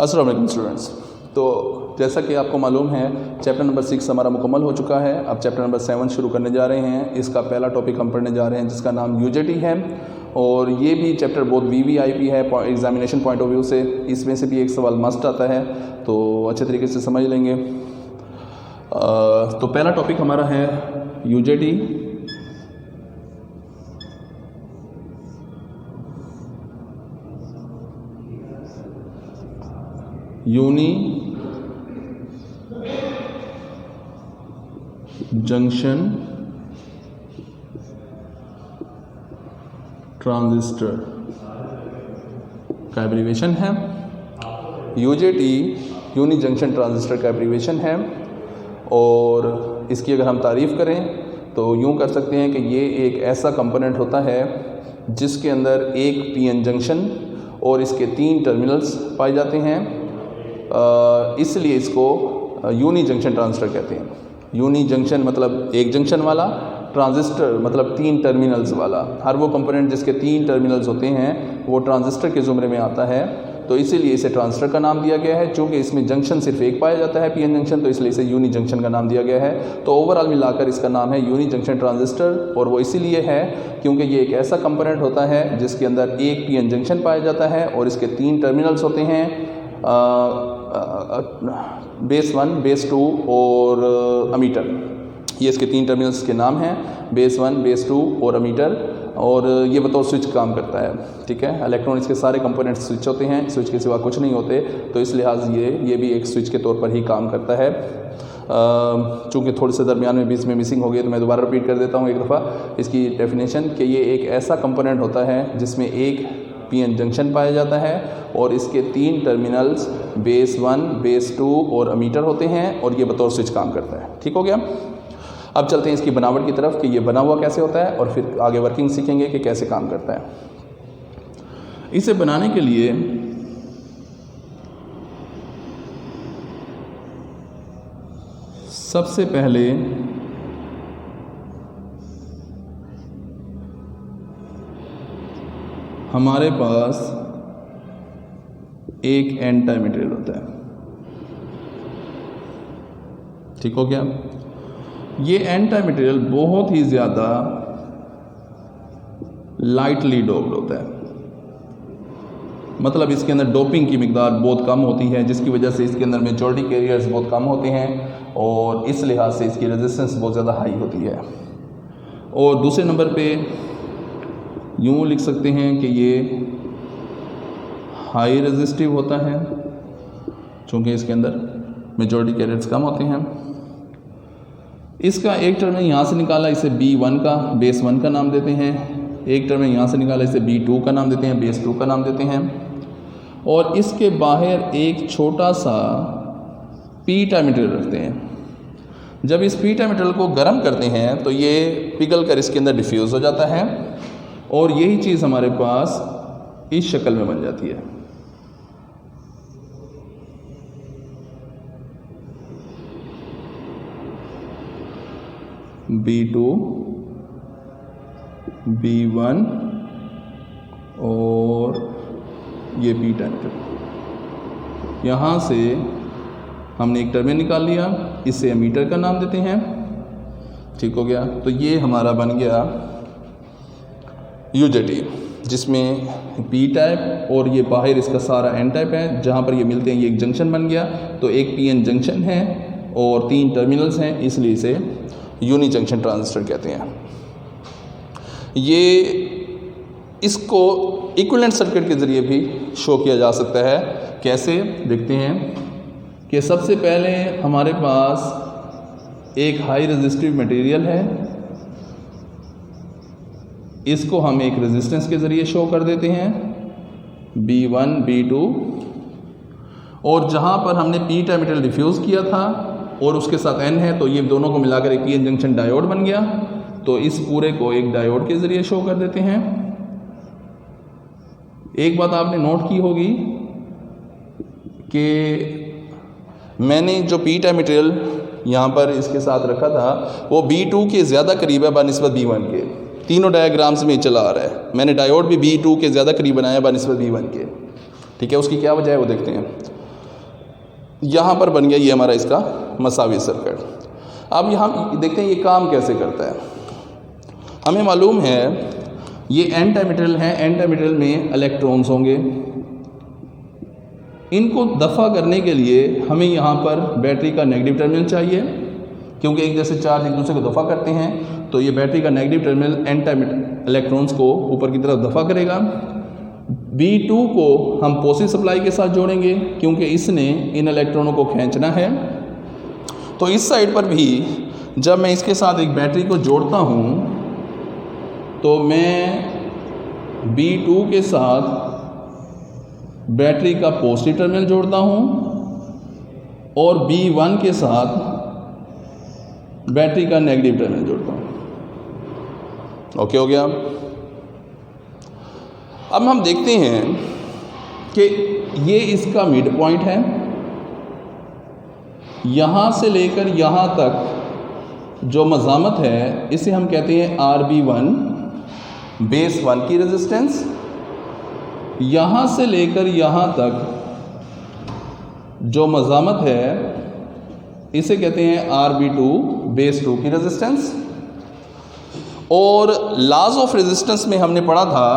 अस्सलाम वालेकुम स्टूडेंट्स। तो जैसा कि आपको मालूम है चैप्टर नंबर 6 हमारा मुकम्मल हो चुका है। अब चैप्टर नंबर 7 शुरू करने जा रहे हैं। इसका पहला टॉपिक हम पढ़ने जा रहे हैं जिसका नाम यूजेटी है, और ये भी चैप्टर बहुत वीवीआईपी है एग्जामिनेशन पॉइंट ऑफ व्यू से। इसमें से भी एक सवाल मस्ट आता है, तो अच्छे तरीके से समझ लेंगे। तो पहला टॉपिक हमारा है यूजेटी। यूनी जंक्शन ट्रांजिस्टर का एब्रीविएशन है। यूजेटी यूनी जंक्शन ट्रांजिस्टर का एब्रीविएशन है, और इसकी अगर हम तारीफ़ करें तो यूँ कर सकते हैं कि ये एक ऐसा कंपोनेंट होता है जिसके अंदर एक पीएन जंक्शन और इसके 3 टर्मिनल्स पाए जाते हैं, इसलिए इसको यूनी जंक्शन ट्रांजिस्टर कहते हैं। यूनी जंक्शन मतलब एक जंक्शन वाला, ट्रांजिस्टर मतलब 3 टर्मिनल्स वाला। हर वो कंपोनेंट जिसके 3 टर्मिनल्स होते हैं वो ट्रांजिस्टर के ज़ुमरे में आता है, तो इसीलिए इसे ट्रांजिस्टर का नाम दिया गया है। चूँकि इसमें जंक्शन सिर्फ एक पाया जाता है पीएन जंक्शन, तो इसलिए इसे यूनी जंक्शन का नाम दिया गया है। तो ओवरऑल मिलाकर इसका नाम है यूनी जंक्शन ट्रांजिस्टर, और वो इसीलिए है क्योंकि ये एक ऐसा कंपोनेंट होता है जिसके अंदर एक पीएन जंक्शन पाया जाता है और इसके 3 टर्मिनल्स होते हैं, बेस 1, बेस 2 और अमीटर। ये इसके 3 टर्मिनल्स के नाम हैं, बेस 1, बेस 2 और अमीटर, और ये बतौर स्विच काम करता है। ठीक है, इलेक्ट्रॉनिक्स के सारे कंपोनेंट्स स्विच होते हैं, स्विच के सिवा कुछ नहीं होते, तो इस लिहाज ये भी एक स्विच के तौर पर ही काम करता है। चूँकि थोड़े से दरमियान में बीच में मिसिंग हो गई, तो मैं दोबारा रिपीट कर देता हूँ एक दफ़ा इसकी डेफिनेशन कि ये एक ऐसा कंपोनेंट होता है जिसमें एक पीएन जंक्शन पाया जाता है और इसके 3 टर्मिनल्स बेस 1, बेस 2 और अमीटर होते हैं, और ये बतौर स्विच काम करता है। ठीक हो गया। अब चलते हैं इसकी बनावट की तरफ कि ये बना हुआ कैसे होता है, और फिर आगे वर्किंग सीखेंगे कि कैसे काम करता है। इसे बनाने के लिए सबसे पहले हमारे पास एक एन टाइप मटेरियल होता है। ठीक हो गया। ये एन टाइप मटेरियल बहुत ही ज़्यादा लाइटली डोप्ड होता है, मतलब इसके अंदर डोपिंग की मिकदार बहुत कम होती है, जिसकी वजह से इसके अंदर मेजॉरिटी कैरियर्स बहुत कम होते हैं, और इस लिहाज से इसकी रेजिस्टेंस बहुत ज़्यादा हाई होती है। और दूसरे नंबर पे यूँ लिख सकते हैं कि ये हाई रेजिस्टिव होता है, चूँकि इसके अंदर मेजॉरिटी कैरियर्स कम होते हैं। इसका एक टर्मिनल यहाँ से निकाला, इसे B1 का, बेस 1 का नाम देते हैं। एक टर्मिनल यहाँ से निकाला, इसे B2 का नाम देते हैं, बेस 2 का नाम देते हैं। और इसके बाहर एक छोटा सा पी टाइप मटेरियल रखते हैं। जब इस पी टाइप मटेरियल को गर्म करते हैं तो ये पिघल कर इसके अंदर डिफ्यूज़ हो जाता है, और यही चीज़ हमारे पास इस शक्ल में बन जाती है। B2, B1 और ये पी टाइप। यहाँ से हमने एक टर्मिनल निकाल लिया, इसे एमीटर का नाम देते हैं। ठीक हो गया। तो ये हमारा बन गया यूजेटी, जिसमें पी टाइप और ये बाहर इसका सारा एन टाइप है। जहाँ पर ये मिलते हैं ये एक जंक्शन बन गया, तो एक पीएन जंक्शन है और 3 टर्मिनल्स हैं, इसलिए इसे यूनी जंक्शन ट्रांजिस्टर कहते हैं। ये इसको इक्विवेलेंट सर्किट के ज़रिए भी शो किया जा सकता है। कैसे देखते हैं कि सबसे पहले हमारे पास एक हाई रेजिस्टिव मटेरियल है, इसको हम एक रेजिस्टेंस के ज़रिए शो कर देते हैं B1, B2, और जहाँ पर हमने पी टाइप मटेरियल डिफ्यूज़ किया था और उसके साथ एन है, तो ये दोनों को मिलाकर एक पीएन जंक्शन डायोड बन गया, तो इस पूरे को एक डायोड के ज़रिए शो कर देते हैं। एक बात आपने नोट की होगी कि मैंने जो पी टाइप मटेरियल यहाँ पर इसके साथ रखा था वो B2 के ज़्यादा करीब है बनिस्बत B1 के। तीनों डायग्राम्स में चला आ रहा है। मैंने डायोड भी B2 के ज़्यादा करीब बनाया बनिस्बत B1 के। ठीक है, उसकी क्या वजह है वो देखते हैं। यहाँ पर बन गया ये हमारा इसका मसावी सर्किट। अब यहाँ देखते हैं ये काम कैसे करता है। हमें मालूम है ये एन टाइप मेटेरियल है, एन टाइप मेटेरियल में इलेक्ट्रॉन्स होंगे। इनको दफ़ा करने के लिए हमें यहाँ पर बैटरी का नेगेटिव टर्मिनल चाहिए, क्योंकि एक जैसे चार्ज एक दूसरे को दफ़ा करते हैं, तो ये बैटरी का negative terminal n type electrons को ऊपर की तरफ दफ़ा करेगा। B2 को हम पॉजिटिव सप्लाई के साथ जोड़ेंगे, क्योंकि इसने इन इलेक्ट्रॉनों को खींचना है। तो इस साइड पर भी जब मैं इसके साथ एक बैटरी को जोड़ता हूँ तो मैं B2 के साथ बैटरी का पॉजिटिव टर्मिनल जोड़ता हूँ और B1 के साथ बैटरी का नेगेटिव टर्मिनल जोड़ता हूँ। ओके हो गया। अब हम देखते हैं कि ये इसका मिड पॉइंट है, यहाँ से लेकर यहाँ तक जो मज़ामत है इसे हम कहते हैं RB1 बेस 1 की रेजिस्टेंस। यहाँ से लेकर यहाँ तक जो मज़ामत है इसे कहते हैं RB2 बेस 2 की रेजिस्टेंस। और लॉज ऑफ रेजिस्टेंस में हमने पढ़ा था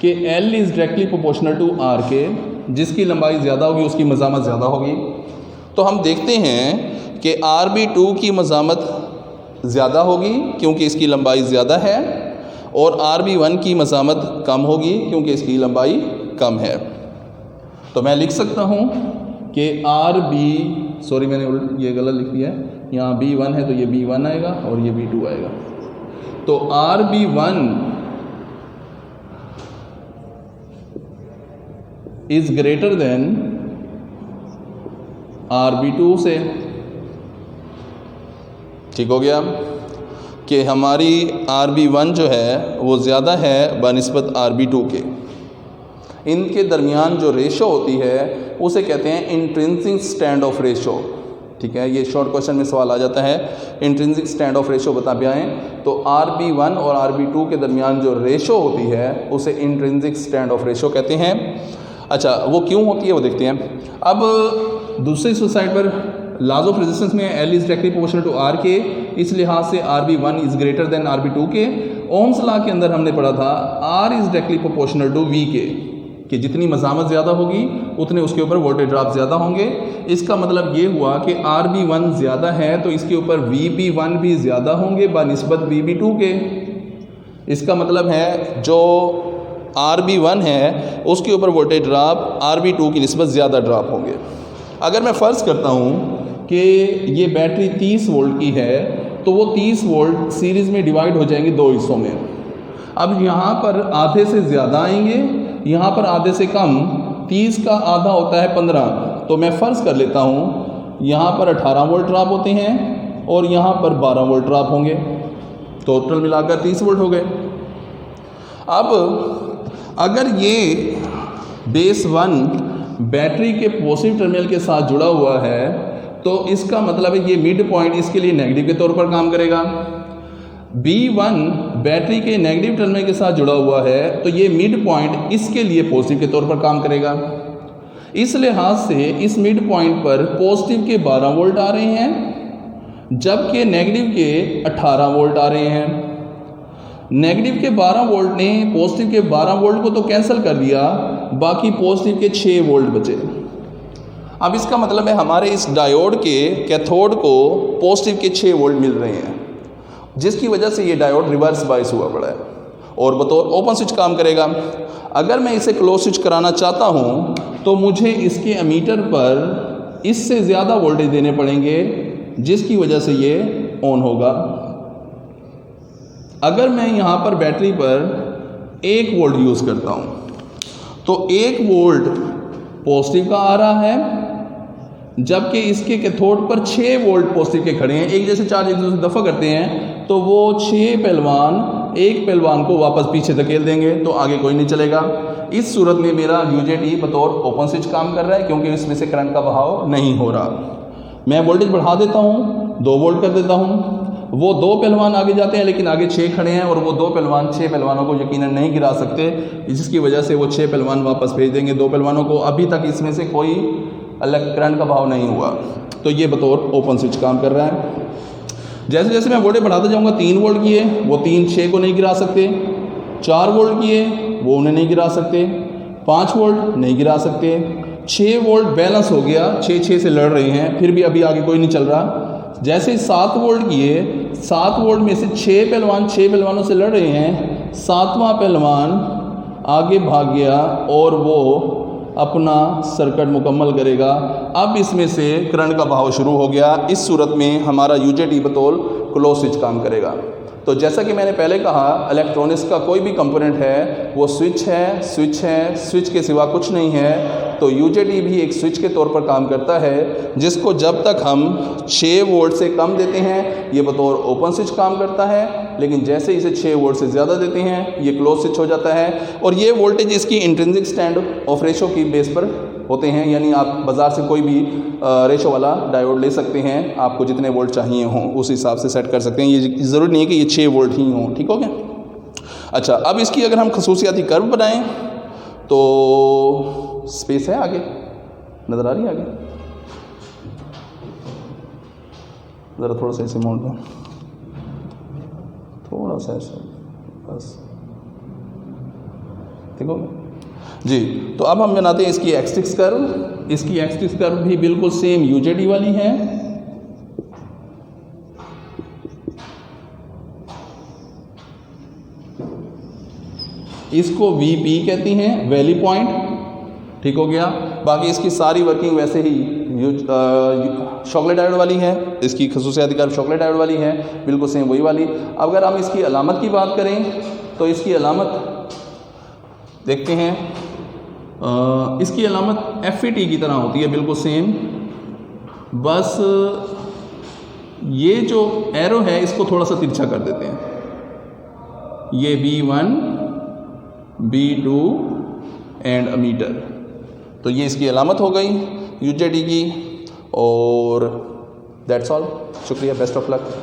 कि L is directly proportional to R के, जिसकी लंबाई ज़्यादा होगी उसकी मज़ामत ज़्यादा होगी। तो हम देखते हैं कि RB2 की मज़ामत ज़्यादा होगी क्योंकि इसकी लंबाई ज़्यादा है, और RB1 की मज़ामत कम होगी क्योंकि इसकी लंबाई कम है। तो मैं लिख सकता हूँ कि मैंने ये गलत लिख दिया है, यहाँ B1 है तो ये B1 आएगा और ये B2 आएगा। तो RB1 is greater than RB2 से। ठीक हो गया कि हमारी RB1 जो है वो ज़्यादा है बनिस्बत RB2 के। इनके दरमियान जो रेशो होती है उसे कहते हैं इंट्रिंसिक स्टैंड ऑफ रेशो। ठीक है, ये शॉर्ट क्वेश्चन में सवाल आ जाता है, इंट्रिंसिक स्टैंड ऑफ रेशो बता पाएँ। तो RB1 और RB2 के दरमियान जो रेशो होती है उसे इंट्रिंसिक स्टैंड ऑफ रेशो कहते हैं। अच्छा, वो क्यों होती है वो देखते हैं। अब दूसरी साइड पर लॉज ऑफ रेजिस्टेंस में L is directly proportional to R के, इस लिहाज से RB1 is greater than RB2 के। ओम्स लॉ के अंदर हमने पढ़ा था R is directly proportional to V के, कि जितनी मज़ामत ज़्यादा होगी उतने उसके ऊपर वोल्टेज ड्रॉप ज़्यादा होंगे। इसका मतलब ये हुआ कि RB1 ज़्यादा है तो इसके ऊपर VB1 भी ज़्यादा होंगे बनिस्बत VB2 के। इसका मतलब है जो RB1 है उसके ऊपर वोल्टेज ड्रॉप RB2 की निस्बत ज़्यादा ड्रॉप होंगे। अगर मैं फ़र्ज़ करता हूँ कि ये बैटरी 30 वोल्ट की है तो वो 30 वोल्ट सीरीज़ में डिवाइड हो जाएंगे दो हिस्सों में। अब यहाँ पर आधे से ज़्यादा आएंगे, यहाँ पर आधे से कम। 30 का आधा होता है 15, तो मैं फ़र्ज़ कर लेता हूँ यहाँ पर 18 वोल्ट ड्रॉप होते हैं और यहाँ पर 12 वोल्ट ड्रॉप होंगे, टोटल मिलाकर 30 वोल्ट हो गए। अब अगर ये बेस 1 बैटरी के पॉजिटिव टर्मिनल के साथ जुड़ा हुआ है तो इसका मतलब है ये मिड पॉइंट इसके लिए नेगेटिव के तौर पर काम करेगा। B1 बैटरी के नेगेटिव टर्मिनल के साथ जुड़ा हुआ है तो ये मिड पॉइंट इसके लिए पॉजिटिव के तौर पर काम करेगा। इस लिहाज से इस मिड पॉइंट पर पॉजिटिव के 12 वोल्ट आ रहे हैं जबकि नेगेटिव के 18 वोल्ट आ रहे हैं। नेगेटिव के 12 वोल्ट ने पॉजिटिव के 12 वोल्ट को तो कैंसिल कर दिया, बाकी पॉजिटिव के 6 वोल्ट बचे। अब इसका मतलब है हमारे इस डायोड के कैथोड को पॉजिटिव के 6 वोल्ट मिल रहे हैं, जिसकी वजह से ये डायोड रिवर्स बायस हुआ पड़ा है और बतौर ओपन स्विच काम करेगा। अगर मैं इसे क्लोज स्विच कराना चाहता हूँ तो मुझे इसके एमीटर पर इससे ज़्यादा वोल्टेज देने पड़ेंगे, जिसकी वजह से ये ऑन होगा। अगर मैं यहाँ पर बैटरी पर 1 वोल्ट यूज़ करता हूँ तो 1 वोल्ट पॉजिटिव का आ रहा है, जबकि इसके कैथोड पर 6 वोल्ट पॉजिटिव के खड़े हैं। एक जैसे चार्ज एक दूसरे दफ़ा करते हैं तो वो 6 पहलवान एक पहलवान को वापस पीछे धकेल देंगे तो आगे कोई नहीं चलेगा। इस सूरत में मेरा UJT बतौर ओपन स्विच काम कर रहा है क्योंकि इसमें से करंट का बहाव नहीं हो रहा। मैं वोल्टेज बढ़ा देता हूँ, 2 वोल्ट कर देता हूँ, वो 2 पहलवान आगे जाते हैं लेकिन आगे 6 खड़े हैं और वो 2 पहलवान 6 पहलवानों को यकीनन नहीं गिरा सकते, जिसकी वजह से वो 6 पहलवान वापस भेज देंगे 2 पहलवानों को। अभी तक इसमें से कोई करंट का बहाव नहीं हुआ, तो ये बतौर ओपन स्विच काम कर रहा है। जैसे जैसे मैं वोल्टेज बढ़ाता जाऊँगा, 3 वोल्ट किए वो 6 को नहीं गिरा सकते, 4 वोल्ट किए वो उन्हें नहीं गिरा सकते, 5 वोल्ट नहीं गिरा सकते, 6 वोल्ट बैलेंस हो गया, 6 से लड़ रहे हैं, फिर भी अभी आगे कोई नहीं चल रहा। जैसे 7 वोल्ट किए, 7 वोल्ट में से 6 पहलवानों से लड़ रहे हैं, 7वां पहलवान आगे भाग गया और वो अपना सर्किट मुकम्मल करेगा। अब इसमें से करंट का बहाव शुरू हो गया। इस सूरत में हमारा यूजेटी बतौर क्लोज स्विच काम करेगा। तो जैसा कि मैंने पहले कहा, इलेक्ट्रॉनिक्स का कोई भी कंपोनेंट है वो स्विच है, स्विच के सिवा कुछ नहीं है। तो यूजेटी भी एक स्विच के तौर पर काम करता है, जिसको जब तक हम 6 वोल्ट से कम देते हैं ये बतौर ओपन स्विच काम करता है, लेकिन जैसे इसे 6 वोल्ट से ज़्यादा देते हैं ये क्लोज स्विच हो जाता है। और ये वोल्टेज इसकी इंट्रिंसिक स्टैंड ऑफ रेशो की बेस पर होते हैं, यानी आप बाज़ार से कोई भी रेशो वाला डायोड ले सकते हैं, आपको जितने वोल्ट चाहिए हों उस हिसाब से सेट कर सकते हैं। ये ज़रूरी नहीं है कि ये 6 वोल्ट ही हों, ठीक हो गया। अच्छा, अब इसकी अगर हम खसूसियाती कर्व बनाएं तो स्पेस है आगे, नज़र आ रही है आगे, ज़रा थोड़ा सा ऐसे मोड़ दो, थोड़ा सा ऐसा, बस ठीक हो गया जी। तो अब हम बनाते हैं इसकी एक्सिस कर्व। इसकी एक्सिस कर्व भी बिल्कुल सेम यूजेटी वाली है। इसको वीपी कहती हैं, वैली पॉइंट, ठीक हो गया। बाकी इसकी सारी वर्किंग वैसे ही चॉकलेट डायोड वाली है, इसकी खसूसियाती कर्व चॉकलेट डायोड वाली है, बिल्कुल सेम वही वाली। अगर हम इसकी अलामत की बात करें तो इसकी अलामत देखते हैं, इसकी अलामत FET की तरह होती है, बिल्कुल सेम। बस ये जो एरो है इसको थोड़ा सा तिरछा कर देते हैं, ये B1 B2 एंड अमीटर, तो ये इसकी अलामत हो गई यूजेटी की। और दैट्स ऑल, शुक्रिया, बेस्ट ऑफ लक।